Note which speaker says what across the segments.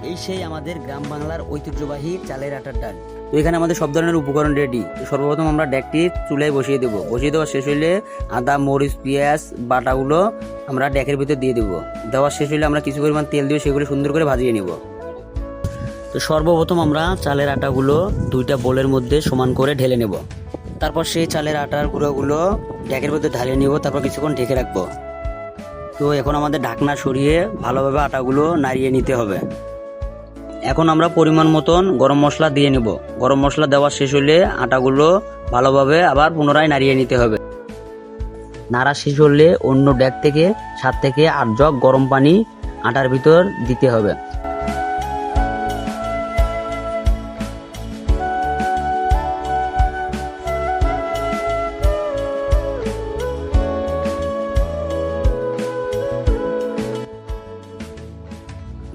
Speaker 1: এই সেই আমাদের গ্রাম বাংলার ঐতিহ্যবাহী চালের আটার ডাল। তো এখানে আমাদের সব ধরনের উপকরণ রেডি। তো সর্বপ্রথম আমরা ডেকটি চুলায় বসিয়ে দেবো। বসিয়ে দেওয়া শেষ হইলে আদা, মরিচ, পেঁয়াজ বাটাগুলো আমরা ডেকের ভিতর দিয়ে দেবো। দেওয়া শেষ হইলে আমরা কিছু পরিমাণ তেল দিয়ে সেগুলো সুন্দর করে ভাজিয়ে নেব। তো সর্বপ্রথম আমরা চালের আটাগুলো দুইটা বোলের মধ্যে সমান করে ঢেলে নেব। তারপর সেই চালের আটার গুঁড়োগুলো ডেকের ভিতরে ঢালিয়ে নেব। তারপর কিছুক্ষণ ঢেকে রাখবো। তো এখন আমাদের ঢাকনা সরিয়ে ভালোভাবে আটাগুলো নাড়িয়ে নিতে হবে। এখন আমরা পরিমাণ মতন গরম মশলা দিয়ে নেব। গরম মশলা দেওয়া শেষ হলে আটাগুলো ভালোভাবে আবার পুনরায় নাড়িয়ে নিতে হবে। নাড়া শেষ হলে অন্য ডেক থেকে 7 থেকে 8 জগ গরম পানি আটার ভিতর দিতে হবে।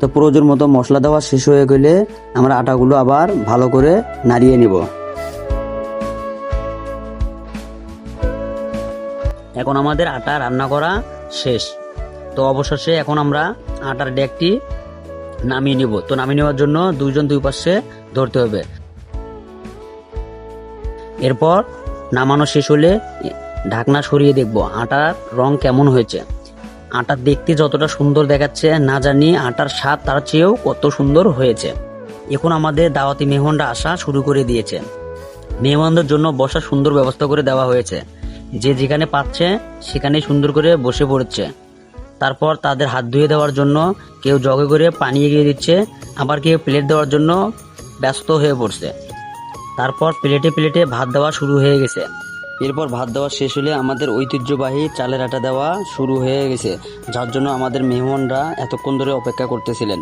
Speaker 1: তো প্রয়োজন মতো মশলা দেওয়া শেষ হয়ে গেলে আমরা আটাগুলো আবার ভালো করে নাড়িয়ে নিব। এখন আমাদের আটা রান্না করা শেষ। তো অবশেষে এখন আমরা আটার ডেকটি নামিয়ে নিব। তো নামিয়ে নেওয়ার জন্য দুইজন দুই পাশে ধরতে হবে। এরপর নামানো শেষ হলে ঢাকনা সরিয়ে দেখব আটার রং কেমন হয়েছে। আটা দেখতে যতটা সুন্দর দেখাচ্ছে না জানি আটার স্বাদ তার চেয়েও কত সুন্দর হয়েছে। এখন আমাদের দাওয়াতি মেহমানরা আসা শুরু করে দিয়েছে। মেহমানদের জন্য বসার সুন্দর ব্যবস্থা করে দেওয়া হয়েছে। যে যেখানে পাচ্ছে সেখানে সুন্দর করে বসে পড়ছে। তারপর তাদের হাত ধুয়ে দেওয়ার জন্য কেউ জগে করে পানি এগিয়ে দিচ্ছে, আবার কেউ প্লেট দেওয়ার জন্য ব্যস্ত হয়ে পড়ছে। তারপর প্লেটে প্লেটে ভাত দেওয়া শুরু হয়ে গেছে। এরপর ভাত দেওয়া শেষ হলে আমাদের ঐতিহ্যবাহী চালের আটা দেওয়া শুরু হয়ে গেছে, যার জন্য আমাদের মেহমানরা এতক্ষণ ধরে অপেক্ষা করতেছিলেন।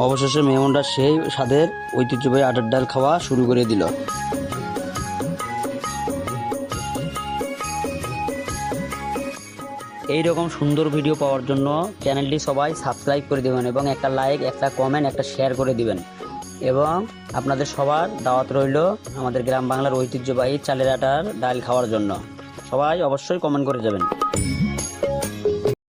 Speaker 1: অবশেষে মেহমানরা সেই স্বাদের ঐতিহ্যবাহী আটার ডাল খাওয়া শুরু করে দিল। এই রকম সুন্দর ভিডিও পাওয়ার জন্য চ্যানেলটি সবাই সাবস্ক্রাইব করে দেবেন এবং একটা লাইক, একটা কমেন্ট, একটা শেয়ার করে দিবেন। এবং আপনাদের সবার দাওয়াত রইল আমাদের গ্রাম বাংলার ঐতিহ্যবাহী চালের আটার ডাল খাওয়ার জন্য। সবাই অবশ্যই কমেন্ট করে যাবেন।